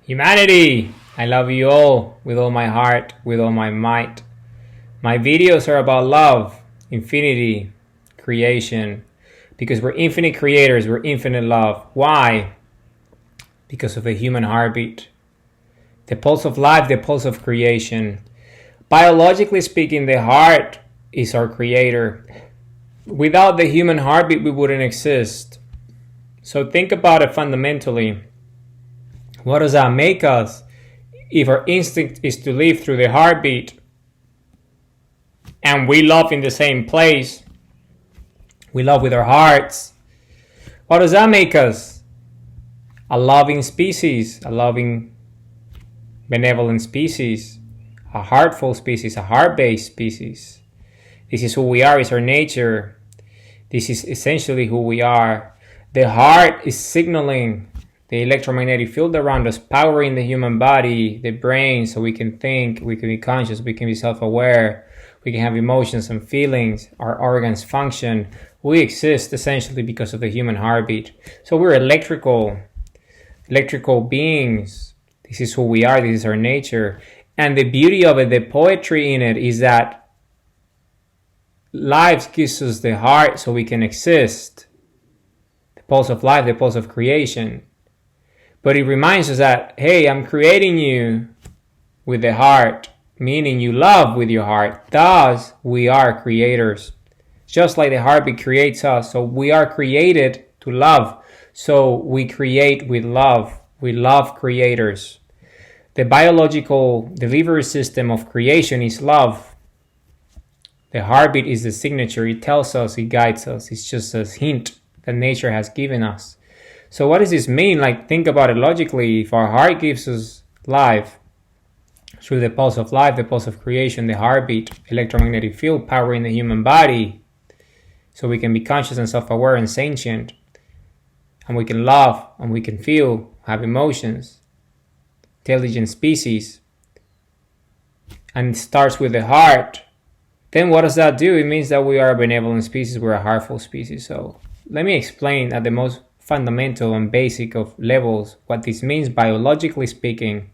Humanity, I love you all with all my heart, with all my might. My videos are about love, infinity, creation, because we're infinite creators, we're infinite love. Why? Because of the human heartbeat. The pulse of life, the pulse of creation. Biologically speaking, the heart is our creator. Without the human heartbeat, we wouldn't exist. So think about it fundamentally. What does that make us? If our instinct is to live through the heartbeat, and we love in the same place, we love with our hearts, what does that make us? A loving species, a loving, benevolent species, a heartful species, a heart-based species. This is who we are, it's our nature. This is essentially who we are. The heart is signaling the electromagnetic field around us, powering the human body, the brain, so we can think, we can be conscious, we can be self-aware, we can have emotions and feelings, our organs function. We exist essentially because of the human heartbeat. So we're electrical beings. This is who we are, this is our nature. And the beauty of it, the poetry in it, is that life gives us the heart so we can exist. The pulse of life, the pulse of creation. But it reminds us that, hey, I'm creating you with the heart, meaning you love with your heart. Thus, we are creators. Just like the heartbeat creates us, so we are created to love. So we create with love. We love creators. The biological delivery system of creation is love. The heartbeat is the signature. It tells us, it guides us. It's just a hint that nature has given us. So what does this mean? Like, think about it logically. If our heart gives us life through the pulse of life, the pulse of creation, the heartbeat, electromagnetic field powering the human body, so we can be conscious and self-aware and sentient, and we can love and we can feel, have emotions, intelligent species, and it starts with the heart, then what does that do? It means that we are a benevolent species, we're a heartful species. So let me explain at the most fundamental and basic of levels what this means biologically speaking.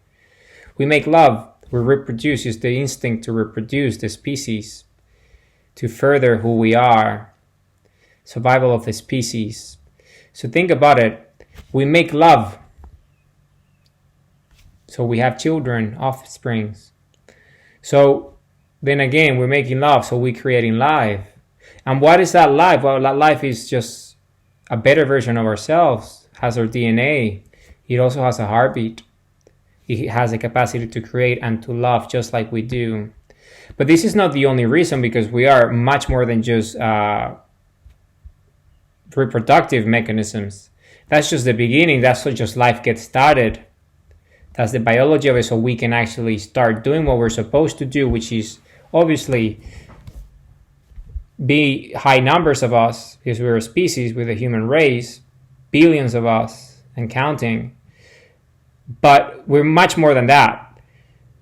We make love, we reproduce, it's the instinct to reproduce the species, to further who we are, survival of the species. So think about it, we make love, so we have children, offsprings. So then again, we're making love, so we're creating life. And what is that life? Well, that life is just a better version of ourselves, has our DNA. It also has a heartbeat. It has the capacity to create and to love just like we do. But this is not the only reason, because we are much more than just reproductive mechanisms. That's just the beginning. That's how just life gets started. That's the biology of it, so we can actually start doing what we're supposed to do, which is obviously be high numbers of us, because we're a species with a human race, billions of us and counting. But we're much more than that.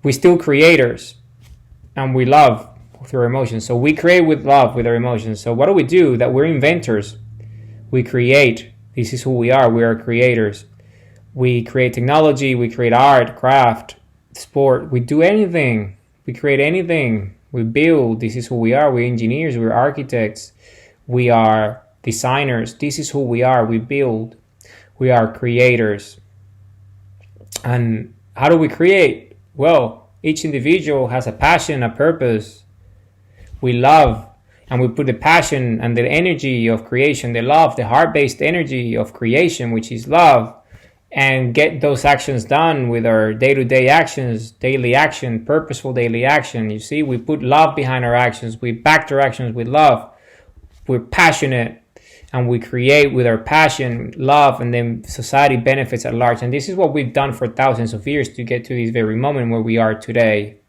We're still creators, and we love through our emotions. So we create with love, with our emotions. So what do? That we're inventors. We create. This is who we are. We are creators. We create technology, we create art, craft, sport. We do anything. We create anything. We build. This is who we are. We're engineers, we're architects, we are designers. This is who we are. We build. We are creators. And how do we create? Well, each individual has a passion, a purpose. We love, and we put the passion and the energy of creation, the love, the heart-based energy of creation, which is love, and get those actions done with our day-to-day actions, daily action, purposeful daily action. You see, we put love behind our actions. We back our actions with love. We're passionate, and we create with our passion, love, and then society benefits at large. And this is what we've done for thousands of years to get to this very moment where we are today.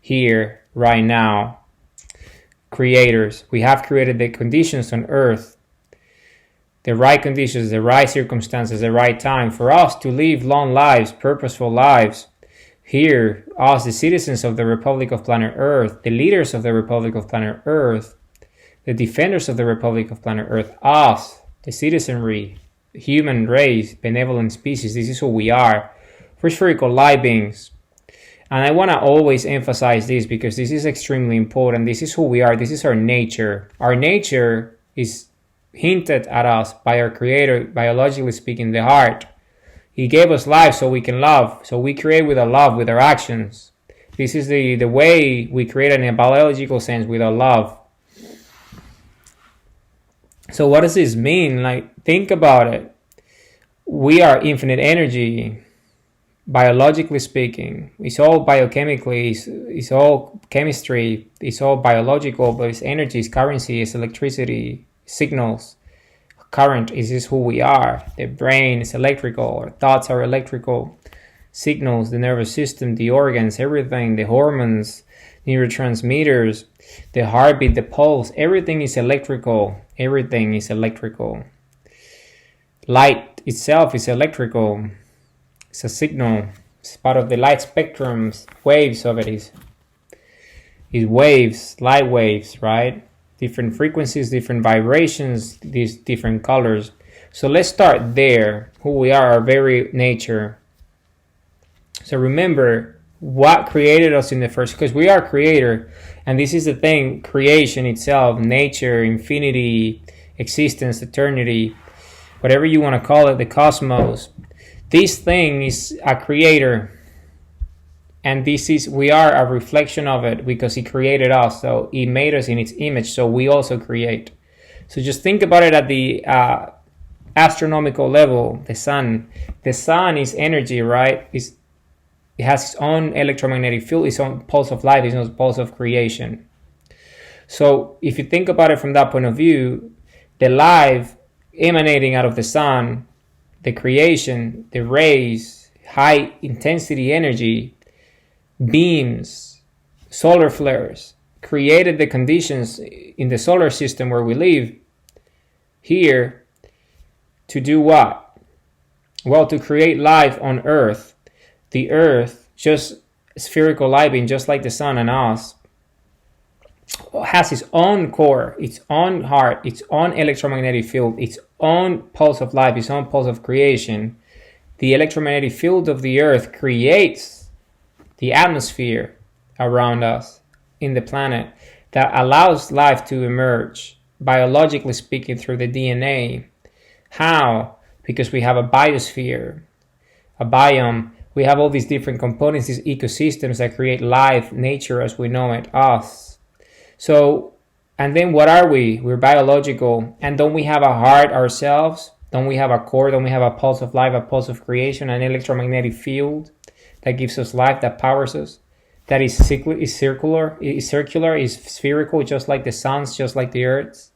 Here, right now. Creators. We have created the conditions on earth, the right conditions, the right circumstances, the right time for us to live long lives, purposeful lives. Here, us, the citizens of the Republic of Planet Earth, the leaders of the Republic of Planet Earth, the defenders of the Republic of Planet Earth, us, the citizenry, human race, benevolent species. This is who we are. We're spherical light beings. And I want to always emphasize this because this is extremely important. This is who we are. This is our nature. Our nature is hinted at us by our Creator, biologically speaking, the heart. He gave us life so we can love. So we create with our love, with our actions. This is the way we create in a biological sense, with our love. So what does this mean? Like, think about it. We are infinite energy. Biologically speaking, it's all biochemically, it's all chemistry, it's all biological, but it's energy, it's currency, it's electricity, signals, current. Is this who we are? The brain is electrical, our thoughts are electrical, signals, the nervous system, the organs, everything, the hormones, neurotransmitters, the heartbeat, the pulse, everything is electrical. Everything is electrical. Light itself is electrical. It's a signal. It's part of the light spectrum. Waves of it is waves, light waves, right? Different frequencies, different vibrations, these different colors. So let's start there. Who we are, our very nature. So remember what created us in the first, because we are creator, and this is the thing, creation itself, nature, infinity, existence, eternity, whatever you want to call it, the cosmos. This thing is a creator, and we are a reflection of it because he created us. So he made us in its image, so we also create. So just think about it at the astronomical level. The sun is energy, right? It has its own electromagnetic field, its own pulse of life, its own pulse of creation. So if you think about it from that point of view, the life emanating out of the sun, the creation, the rays, high intensity energy, beams, solar flares, created the conditions in the solar system where we live here to do what? Well, to create life on Earth. The Earth, just spherical light being, just like the sun and us, has its own core, its own heart, its own electromagnetic field, its own pulse of life, its own pulse of creation. The electromagnetic field of the Earth creates the atmosphere around us in the planet that allows life to emerge, biologically speaking, through the DNA. How? Because we have a biosphere, a biome. We have all these different components, these ecosystems that create life, nature as we know it, us. So, and then what are we? We're biological. And don't we have a heart ourselves? Don't we have a core? Don't we have a pulse of life, a pulse of creation, an electromagnetic field that gives us life, that powers us? That is circular, is spherical, just like the sun's, just like the earth's.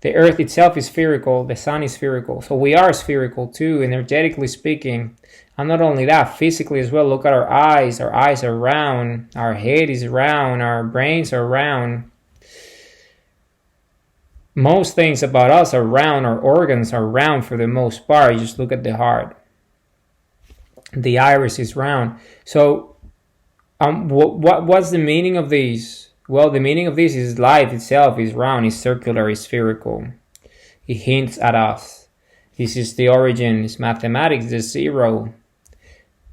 The earth itself is spherical, the sun is spherical. So we are spherical too, energetically speaking. And not only that, physically as well. Look at our eyes. Our eyes are round. Our head is round. Our brains are round. Most things about us are round. Our organs are round for the most part. You just look at the heart. The iris is round. So what's the meaning of these? Well, the meaning of this is life itself is round, is circular, is spherical. It hints at us. This is the origin. It's mathematics, the zero.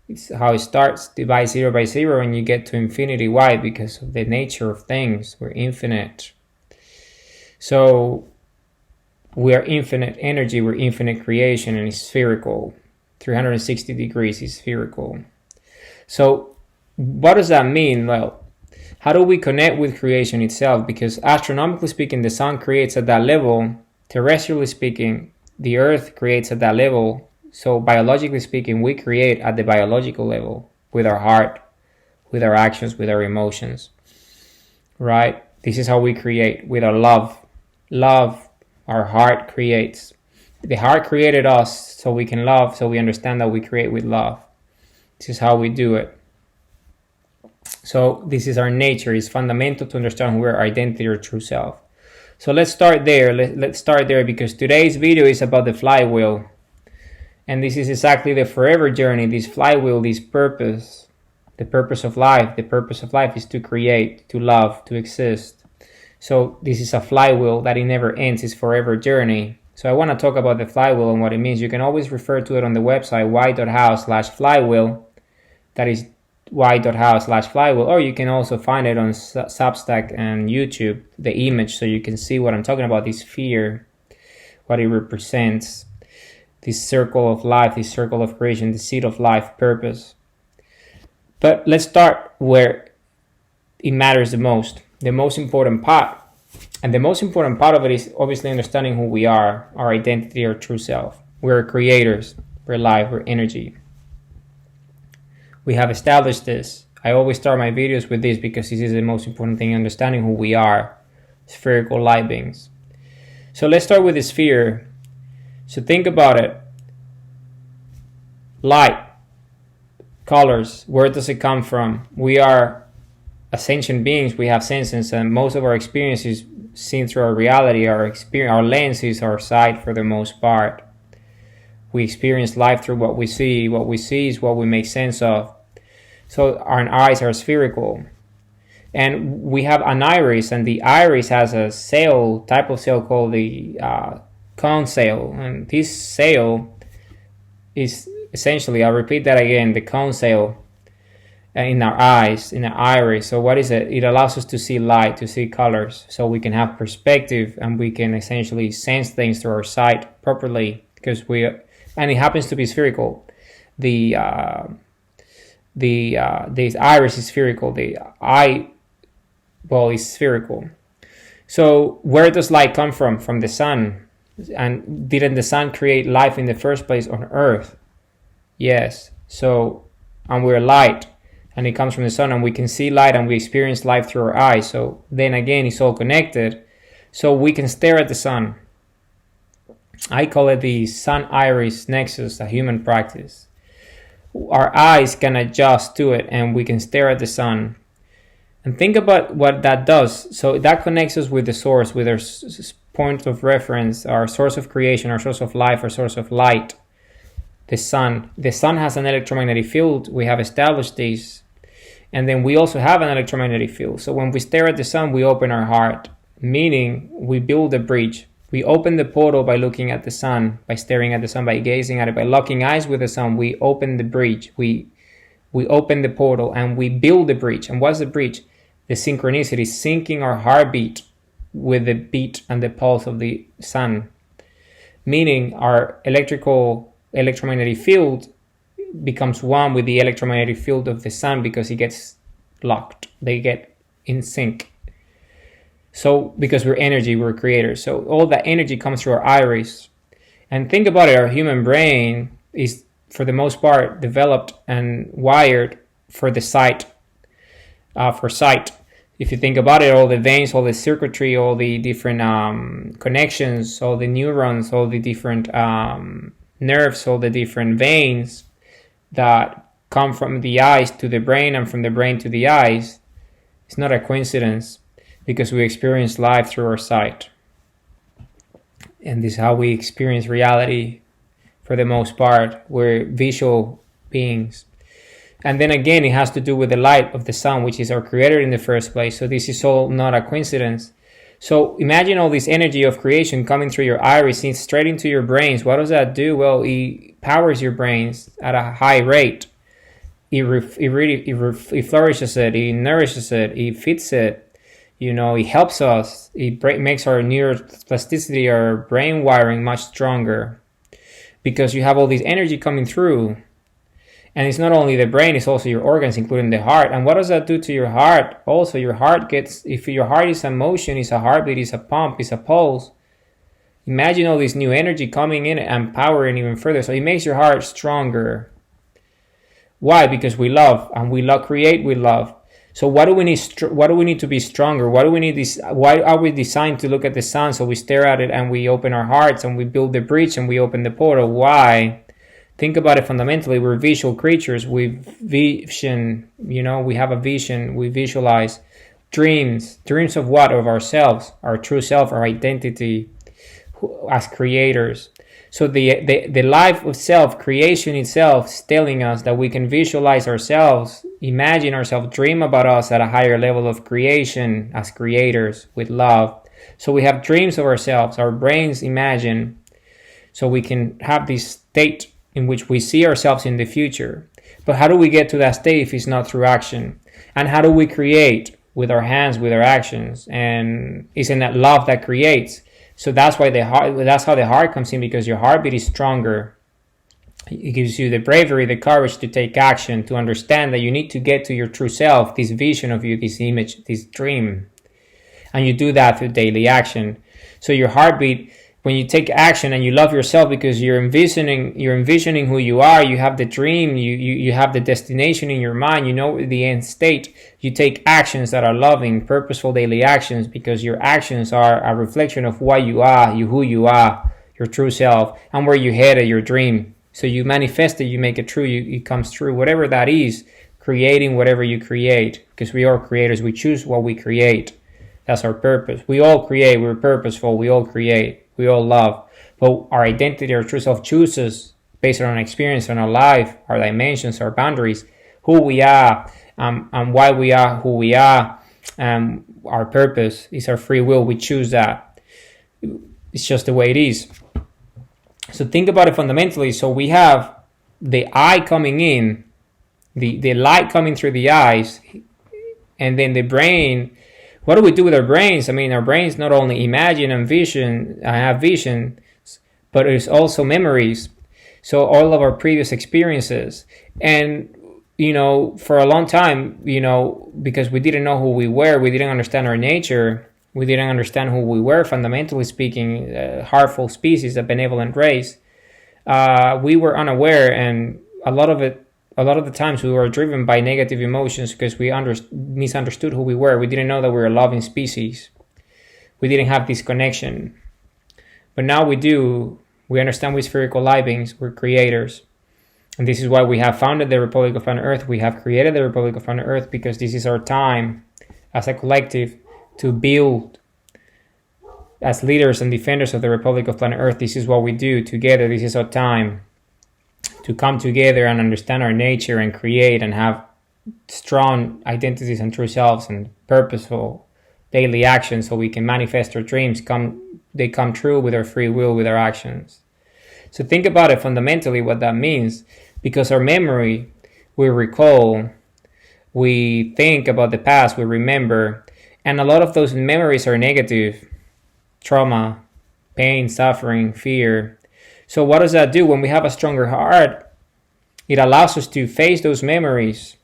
It's how it starts. Divide 0 by 0 and you get to infinity. Why? Because of the nature of things. We're infinite. So we are infinite energy. We're infinite creation, and it's spherical. 360 degrees is spherical. So what does that mean? Well, how do we connect with creation itself? Because astronomically speaking, the sun creates at that level. Terrestrially speaking, the earth creates at that level. So biologically speaking, we create at the biological level with our heart, with our actions, with our emotions, right? This is how we create, with our love. Love, our heart creates. The heart created us so we can love, so we understand that we create with love. This is how we do it. So this is our nature. It's fundamental to understand who our identity or true self. So let's start there. Let's start there because today's video is about the flywheel. And this is exactly the forever journey, this flywheel, this purpose, the purpose of life. The purpose of life is to create, to love, to exist. So this is a flywheel that it never ends, it's forever journey. So I want to talk about the flywheel and what it means. You can always refer to it on the website y.how/flywheel. That is y.how/flywheel, or you can also find it on Substack and YouTube, the image, so you can see what I'm talking about, this sphere, what it represents, this circle of life, this circle of creation, the seed of life, purpose. But let's start where it matters the most important part. And the most important part of it is obviously understanding who we are, our identity, our true self. We're creators, we're life, we're energy. We have established this. I always start my videos with this because this is the most important thing, understanding who we are, spherical light beings. So let's start with the sphere. So think about it. Light, colors, where does it come from? We are ascension beings, we have senses, and most of our experiences seen through our reality, our lens is our sight for the most part. We experience life through what we see. What we see is what we make sense of. So our eyes are spherical. And we have an iris, and the iris has a type of cell called the cone cell. And this cell is essentially, I'll repeat that again, the cone cell in our eyes, in our iris. So what is it? It allows us to see light, to see colors, so we can have perspective and we can essentially sense things through our sight properly, because and it happens to be spherical. This iris is spherical. The eyeball is spherical. So where does light come from? From the sun. And didn't the sun create life in the first place on Earth? Yes. So, and we're light, and it comes from the sun, and we can see light and we experience life through our eyes. So then again, it's all connected. So we can stare at the sun. I call it the sun iris nexus, a human practice. Our eyes can adjust to it and we can stare at the sun. And think about what that does. So that connects us with the source, with our point of reference, our source of creation, our source of life, our source of light, the sun. The sun has an electromagnetic field. We have established this. And then we also have an electromagnetic field. So when we stare at the sun, we open our heart, meaning we build a bridge. We open the portal by looking at the sun, by staring at the sun, by gazing at it, by locking eyes with the sun. We open the bridge. We open the portal and we build the bridge. And what's the bridge? The synchronicity, syncing our heartbeat with the beat and the pulse of the sun. Meaning our electromagnetic field becomes one with the electromagnetic field of the sun because it gets locked. They get in sync. So because we're energy, we're creators. So all that energy comes through our iris. And think about it, our human brain is for the most part developed and wired for the sight, for sight. If you think about it, all the veins, all the circuitry, all the different connections, all the neurons, all the different nerves, all the different veins that come from the eyes to the brain and from the brain to the eyes, it's not a coincidence, because we experience life through our sight. And this is how we experience reality for the most part. We're visual beings. And then again, it has to do with the light of the sun, which is our creator in the first place. So this is all not a coincidence. So imagine all this energy of creation coming through your iris, straight into your brains. What does that do? Well, it powers your brains at a high rate. It flourishes it, it nourishes it, it feeds it. It helps us. It makes our neuroplasticity, our brain wiring much stronger, because you have all this energy coming through. And it's not only the brain, it's also your organs, including the heart. And what does that do to your heart? Also, your heart if your heart is a motion, it's a heartbeat, it's a pump, it's a pulse. Imagine all this new energy coming in and powering even further. So it makes your heart stronger. Why? Because we love, and we create with love. So why do we need to be stronger? Why are we designed to look at the sun? So we stare at it and we open our hearts and we build the bridge and we open the portal. Why? Think about it fundamentally. We're visual creatures. We vision, we have a vision. We visualize dreams. Dreams of what? Of ourselves, our true self, our identity as creators. So the life of self, creation itself, is telling us that we can visualize ourselves, imagine ourselves, dream about us at a higher level of creation as creators with love. So we have dreams of ourselves. Our brains imagine so we can have this state in which we see ourselves in the future. But how do we get to that state if it's not through action? And how do we create? With our hands, with our actions. And isn't that love that creates? So that's why that's how the heart comes in, because your heartbeat is stronger. It gives you the bravery, the courage to take action, to understand that you need to get to your true self, this vision of you, this image, this dream. And you do that through daily action. So your heartbeat, when you take action and you love yourself because you're envisioning who you are, you have the dream, you have the destination in your mind, you know the end state, you take actions that are loving, purposeful daily actions, because your actions are a reflection of what you are, who you are, your true self, and where you headed, your dream. So you manifest it, you make it true, it comes true, whatever that is, creating whatever you create, because we are creators, we choose what we create. That's our purpose. We all create, we're purposeful, we all create. We all love, but our identity, our true self chooses based on our experience, on our life, our dimensions, our boundaries, who we are, and why we are who we are. Our purpose is our free will. We choose that. It's just the way it is. So think about it fundamentally. So we have the eye coming in, the light coming through the eyes, and then the brain. What do we do with our brains? I mean, our brains not only imagine and have vision, but it's also memories. So all of our previous experiences. And, for a long time, because we didn't know who we were, we didn't understand our nature, we didn't understand who we were, fundamentally speaking, heartful species, a benevolent race, we were unaware, and a lot of the times we were driven by negative emotions because we misunderstood who we were. We didn't know that we were a loving species. We didn't have this connection. But now we do. We understand we're spherical light beings. We're creators. And this is why we have founded the Republic of Planet Earth. We have created the Republic of Planet Earth, because this is our time as a collective to build as leaders and defenders of the Republic of Planet Earth. This is what we do together. This is our time to come together and understand our nature and create and have strong identities and true selves and purposeful daily actions, so we can manifest our dreams. They come true with our free will, with our actions. So think about it fundamentally, what that means, because our memory, we recall, we think about the past, we remember, and a lot of those memories are negative. Trauma, pain, suffering, fear. So what does that do? When we have a stronger heart, it allows us to face those memories,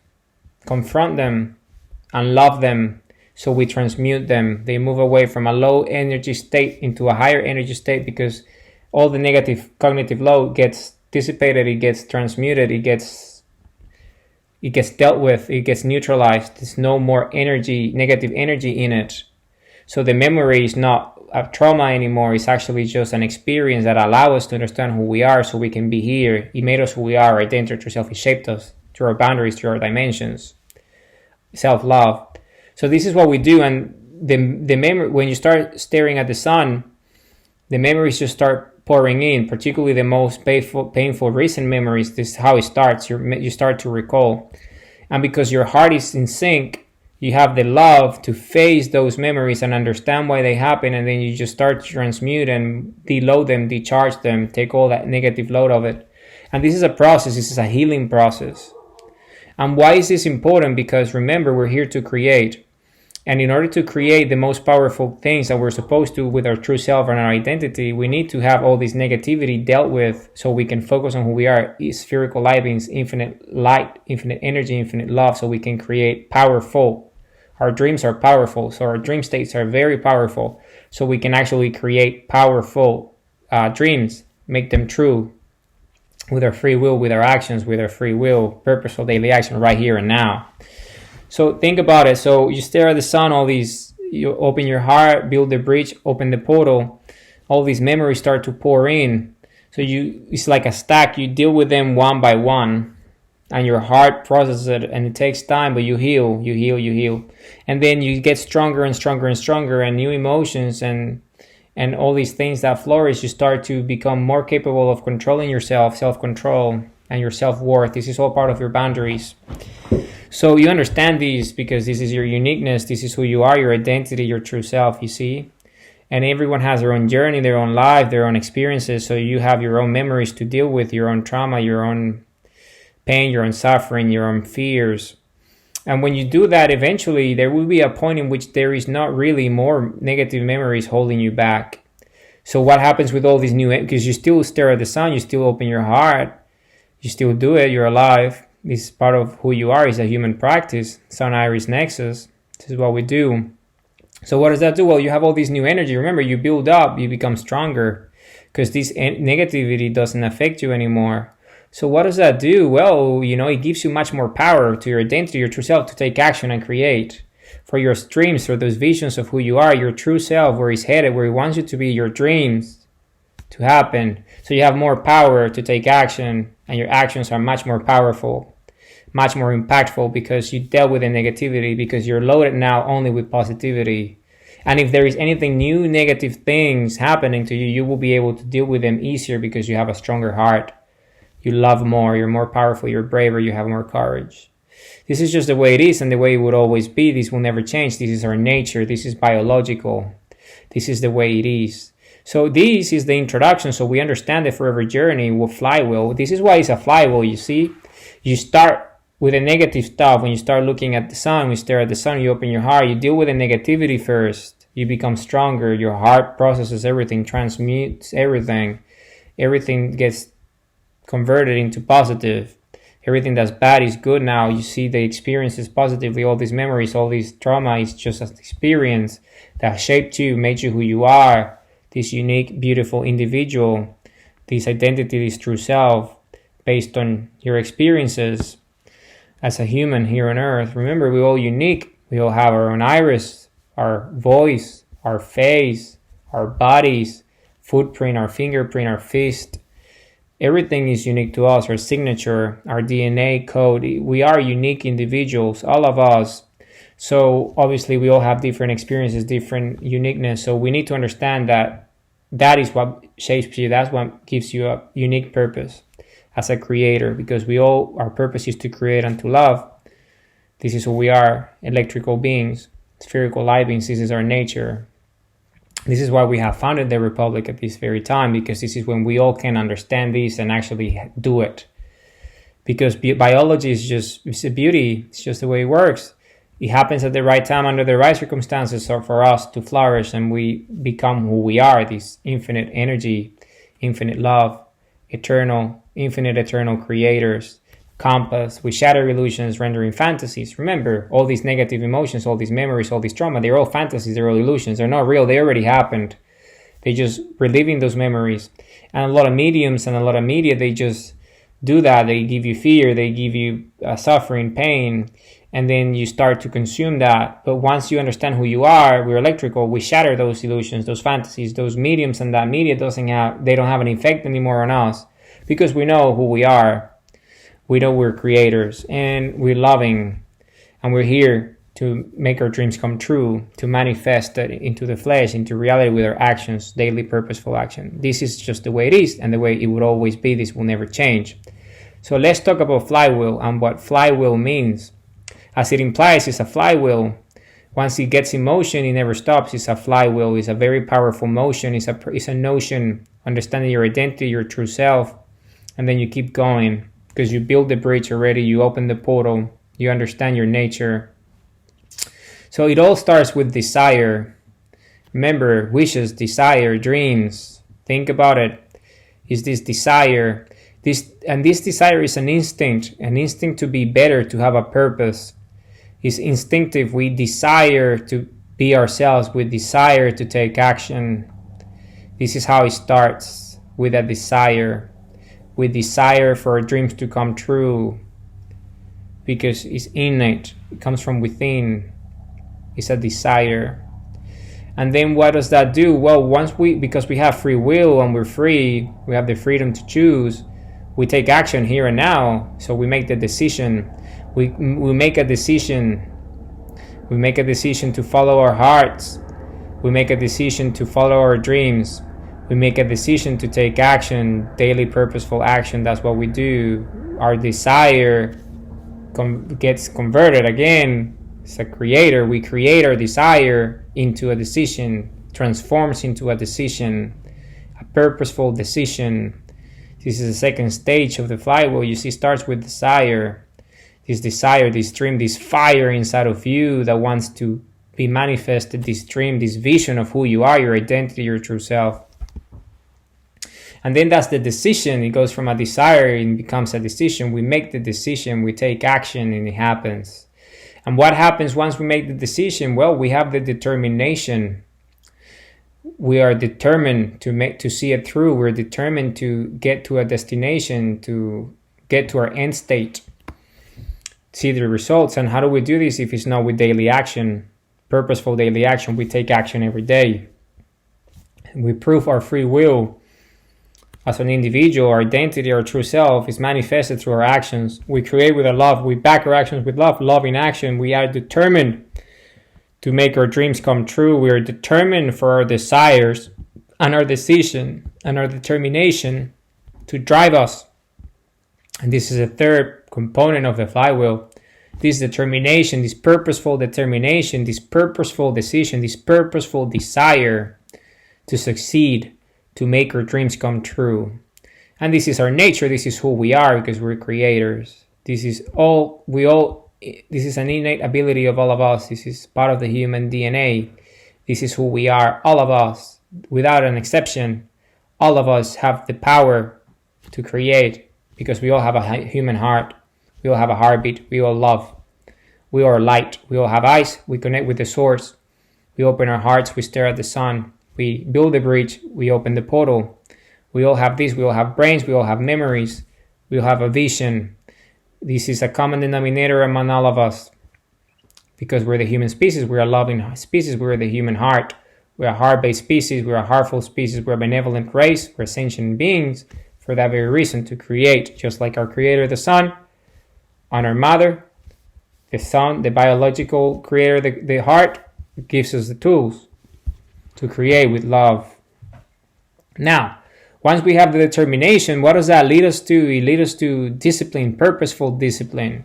confront them, and love them. So we transmute them. They move away from a low energy state into a higher energy state, because all the negative cognitive load gets dissipated, it gets transmuted, it gets dealt with, it gets neutralized. There's no more energy, negative energy in it. So the memory is not a trauma anymore. It's actually just an experience that allows us to understand who we are, so we can be here. It made us who we are, our identity, true self. It shaped us through our boundaries, through our dimensions, self-love. So this is what we do. And the memory, when you start staring at the sun, the memories just start pouring in, particularly the most painful recent memories. This is how it starts. You start to recall. And because your heart is in sync, you have the love to face those memories and understand why they happen, and then you just start to transmute and deload them, decharge them, take all that negative load of it. And this is a process. This is a healing process. And why is this important? Because remember, we're here to create. And in order to create the most powerful things that we're supposed to with our true self and our identity, we need to have all this negativity dealt with, so we can focus on who we are, spherical light beings, infinite light, infinite energy, infinite love, so we can create powerful. Our dreams are powerful, so our dream states are very powerful, so we can actually create powerful dreams, make them true with our free will, with our actions, with our free will, purposeful daily action right here and now. So think about it. So you stare at the sun, you open your heart, build the bridge, open the portal, all these memories start to pour in. So it's like a stack, you deal with them one by one, and your heart processes it, and it takes time, but you heal. And then you get stronger and stronger and stronger, and new emotions and all these things that flourish, you start to become more capable of controlling yourself, self-control, and your self-worth. This is all part of your boundaries. So you understand these because this is your uniqueness, this is who you are, your identity, your true self, you see? And everyone has their own journey, their own life, their own experiences. So you have your own memories to deal with, your own trauma, your own pain, your own suffering, your own fears. And when you do that, eventually there will be a point in which there is not really more negative memories holding you back. So what happens with all these new, because you still stare at the sun, you still open your heart, you still do it, you're alive. This is part of who you are, is a human practice, Sun Iris Nexus. This is what we do. So what does that do? Well, you have all this new energy. Remember, you build up, you become stronger, because this negativity doesn't affect you anymore. So what does that do? Well, it gives you much more power to your identity, your true self, to take action and create. For your dreams, for those visions of who you are, your true self, where he's headed, where he wants you to be, your dreams to happen. So you have more power to take action, and your actions are much more powerful, much more impactful, because you dealt with the negativity, because you're loaded now only with positivity. And if there is anything new, negative things happening to you, you will be able to deal with them easier because you have a stronger heart. You love more, you're more powerful, you're braver, you have more courage. This is just the way it is and the way it would always be. This will never change. This is our nature. This is biological. This is the way it is. So this is the introduction, so we understand the forever journey with flywheel. This is why it's a flywheel, you see. You start with the negative stuff. When you start looking at the sun, when you stare at the sun, you open your heart, you deal with the negativity first. You become stronger. Your heart processes everything, transmutes everything. Everything gets converted into positive. Everything that's bad is good now. You see the experiences positively. All these memories, all this trauma is just an experience that shaped you, made you who you are. This unique, beautiful individual. This identity, this true self, based on your experiences as a human here on earth. Remember, we're all unique. We all have our own iris, our voice, our face, our bodies, footprint, our fingerprint, our fist. Everything is unique to us, our signature, our DNA code. We are unique individuals, all of us. So obviously we all have different experiences, different uniqueness. So we need to understand that that is what shapes you. That's what gives you a unique purpose as a creator, because our purpose is to create and to love. This is who we are, electrical beings, spherical light beings. This is our nature. This is why we have founded the Republic at this very time, because this is when we all can understand this and actually do it. Because biology is it's a beauty. It's just the way it works. It happens at the right time, under the right circumstances, so for us to flourish and we become who we are, this infinite energy, infinite love, infinite eternal creators. Compass, we shatter illusions, rendering fantasies. Remember, all these negative emotions, all these memories, all this trauma, they're all fantasies, they're all illusions. They're not real, they already happened. They're just reliving those memories. And a lot of mediums and a lot of media, they just do that. They give you fear, they give you suffering, pain, and then you start to consume that. But once you understand who you are, we're electrical, we shatter those illusions, those fantasies, those mediums, and that media they don't have an effect anymore on us, because we know who we are. We know we're creators and we're loving, and we're here to make our dreams come true, to manifest it into the flesh, into reality with our actions, daily purposeful action. This is just the way it is and the way it would always be. This will never change. So let's talk about flywheel and what flywheel means. As it implies, it's a flywheel. Once it gets in motion, it never stops. It's a flywheel. It's a very powerful motion. It's a notion, understanding your identity, your true self, and then you keep going. Because you build the bridge already, you open the portal, you understand your nature. So it all starts with desire. Remember, wishes, desire, dreams. Think about it. Is this desire? This desire is an instinct to be better, to have a purpose. It's instinctive. We desire to be ourselves. We desire to take action. This is how it starts, with a desire. We desire for our dreams to come true, because it's innate. It comes from within. It's a desire. And then what does that do? Well, because we have free will and we're free, we have the freedom to choose, we take action here and now. So we make the decision. We make a decision. We make a decision to follow our hearts. We make a decision to follow our dreams. We make a decision to take action, daily purposeful action. That's what we do. Our desire gets converted again. As a creator, we create our desire into a decision transforms into a decision, a purposeful decision. This is the second stage of the flywheel. You see, starts with desire, this dream, this fire inside of you that wants to be manifested, this dream, this vision of who you are, your identity, your true self. And then that's the decision. It goes from a desire and becomes a decision. We make the decision, we take action, and it happens. And what happens once we make the decision? Well, we have the determination. We are determined to see it through. We're determined to get to a destination, to get to our end state, see the results. And how do we do this if it's not with daily action, purposeful daily action? We take action every day. We prove our free will as an individual. Our identity, our true self is manifested through our actions. We create with our love. We back our actions with love. Love in action. We are determined to make our dreams come true. We are determined for our desires and our decision and our determination to drive us. And this is a third component of the flywheel. This determination, this purposeful determination, this purposeful decision, this purposeful desire to succeed, to make our dreams come true. And this is our nature. This is who we are, because we're creators. This is an innate ability of all of us. This is part of the human DNA. This is who we are, all of us, without an exception. All of us have the power to create, because we all have a human heart. We all have a heartbeat. We all love. We all are light. We all have eyes. We connect with the source. We open our hearts. We stare at the sun. We build the bridge. We open the portal. We all have this. We all have brains. We all have memories. We all have a vision. This is a common denominator among all of us, because we're the human species. We're a loving species. We're the human heart. We're a heart-based species. We're a heartful species. We're a benevolent race. We're sentient beings for that very reason, to create, just like our creator, the sun, on our mother, the sun, the biological creator, the heart, gives us the tools to create with love. Now, once we have the determination, what does that lead us to? It leads us to discipline, purposeful discipline.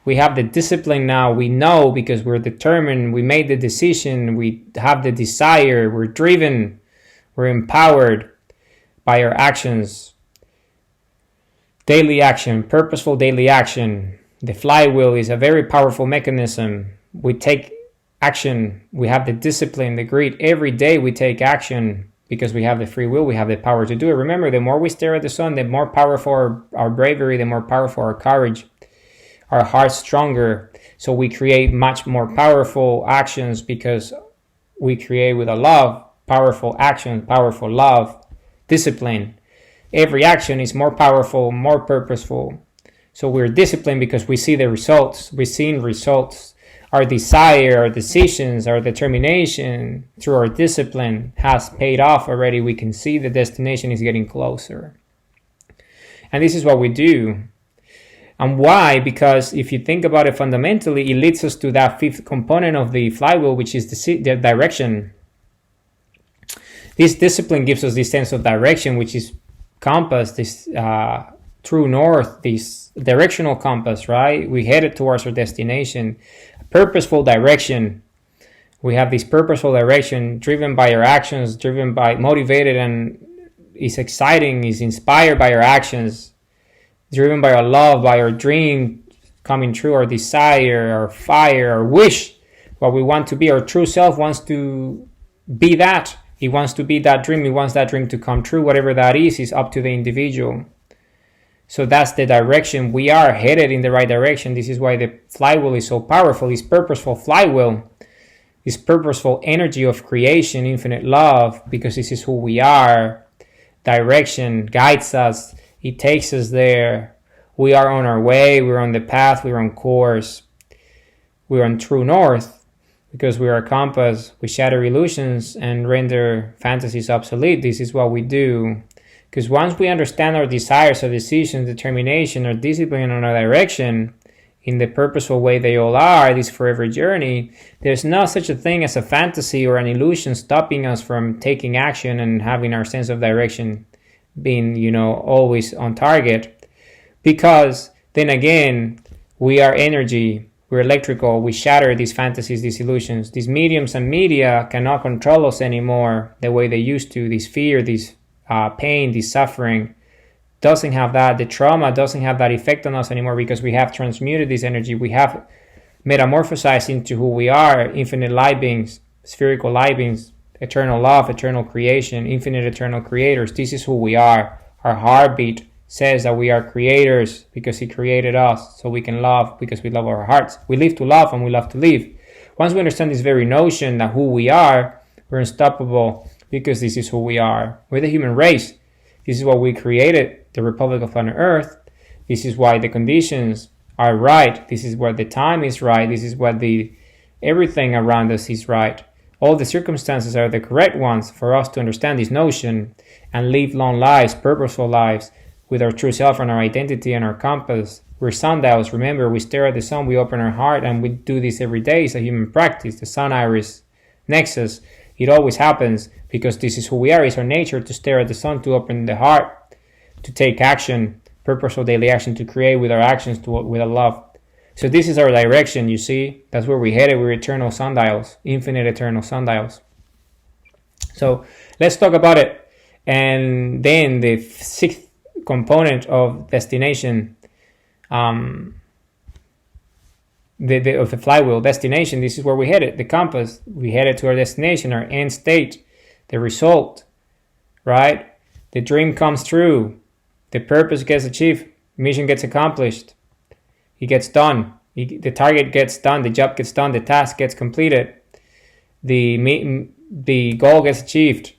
We have the discipline now. We know because we're determined. We made the decision. We have the desire. We're driven. We're empowered by our actions. Daily action, purposeful daily action. The flywheel is a very powerful mechanism. We take action. We have the discipline, the grit. Every day we take action because we have the free will. We have the power to do it. Remember, the more we stare at the sun, the more powerful our bravery, the more powerful our courage, our heart's stronger. So we create much more powerful actions because we create with a love, powerful action, powerful love, discipline. Every action is more powerful, more purposeful. So we're disciplined because we see the results. We've seen results. Our desire, our decisions, our determination through our discipline has paid off already. We can see the destination is getting closer. And this is what we do. And why? Because if you think about it fundamentally, it leads us to that fifth component of the flywheel, which is the direction. This discipline gives us this sense of direction, which is compass, this true north, this directional compass, right? We headed towards our destination. Purposeful direction. We have this purposeful direction driven by our actions, driven by, motivated, and is exciting, is inspired by our actions, driven by our love, by our dream coming true, our desire, our fire, our wish, what we want to be. Our true self wants to be that. He wants to be that dream. He wants that dream to come true. Whatever that is up to the individual. So that's the direction. We are headed in the right direction. This is why the flywheel is so powerful. This purposeful flywheel, this purposeful energy of creation, infinite love, because this is who we are. Direction guides us. It takes us there. We are on our way. We're on the path. We're on course. We're on true north because we are a compass. We shatter illusions and render fantasies obsolete. This is what we do. Because once we understand our desires, our decisions, determination, our discipline, and our direction in the purposeful way they all are, this forever journey, there's no such a thing as a fantasy or an illusion stopping us from taking action and having our sense of direction being, always on target. Because then again, we are energy. We're electrical. We shatter these fantasies, these illusions. These mediums and media cannot control us anymore the way they used to. This fear, this pain, this suffering doesn't have that. The trauma doesn't have that effect on us anymore because we have transmuted this energy. We have metamorphosized into who we are, infinite light beings, spherical light beings, eternal love, eternal creation, infinite eternal creators. This is who we are. Our heartbeat says that we are creators because he created us, so we can love because we love our hearts. We live to love and we love to live. Once we understand this very notion that who we are, we're unstoppable because this is who we are. We're the human race. This is what we created, the Republic of Planet Earth. This is why the conditions are right. This is where the time is right. This is what everything around us is right. All the circumstances are the correct ones for us to understand this notion and live long lives, purposeful lives, with our true self and our identity and our compass. We're sundials. Remember, we stare at the sun, we open our heart, and we do this every day. It's a human practice. The sun iris nexus. It always happens because this is who we are. It's our nature to stare at the sun, to open the heart, to take action, purposeful daily action, to create with our actions, with our love. So this is our direction, you see. That's where we're headed. We're eternal sundials, infinite eternal sundials. So let's talk about it. And then the sixth component of destination, of the flywheel, destination. This is where we headed, the compass. We headed to our destination, our end state, the result, right? The dream comes true, the purpose gets achieved, mission gets accomplished, it gets done, the target gets done, the job gets done, the task gets completed, the goal gets achieved.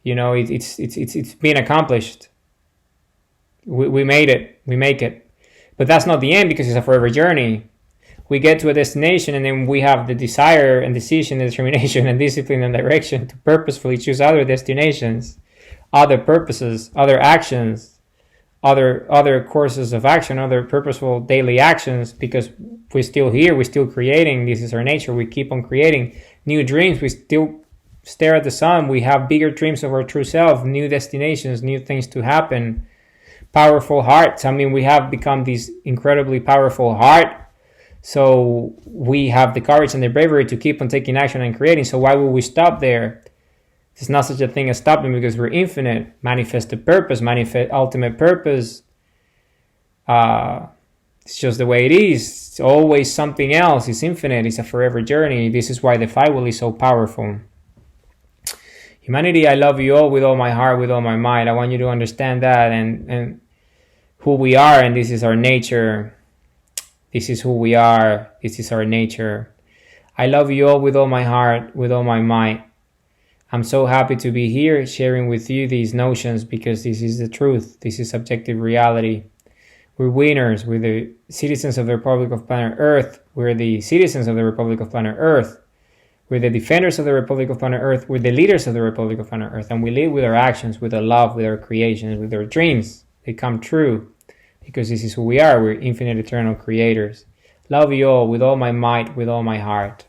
You know, it's being accomplished. We made it. We make it. But that's not the end because it's a forever journey. We get to a destination and then we have the desire and decision and determination and discipline and direction to purposefully choose other destinations, other purposes, other actions, other courses of action, other purposeful daily actions, because we're still here, we're still creating. This is our nature. We keep on creating new dreams. We still stare at the sun. We have bigger dreams of our true self, new destinations, new things to happen. Powerful hearts. I mean, we have become this incredibly powerful heart. So we have the courage and the bravery to keep on taking action and creating. So why would we stop there? There's not such a thing as stopping because we're infinite. Manifested purpose, manifest ultimate purpose. It's just the way it is. It's always something else. It's infinite. It's a forever journey. This is why the flywheel is so powerful. Humanity, I love you all with all my heart, with all my mind. I want you to understand that and who we are, and this is our nature. This is who we are. This is our nature. I love you all with all my heart, with all my might. I'm so happy to be here sharing with you these notions because this is the truth. This is objective reality. We're winners. We're the citizens of the Republic of Planet Earth. We're the citizens of the Republic of Planet Earth. We're the defenders of the Republic of Planet Earth. We're the leaders of the Republic of Planet Earth. And we live with our actions, with our love, with our creations, with our dreams. They come true because this is who we are. We're infinite eternal creators. Love you all with all my might, with all my heart.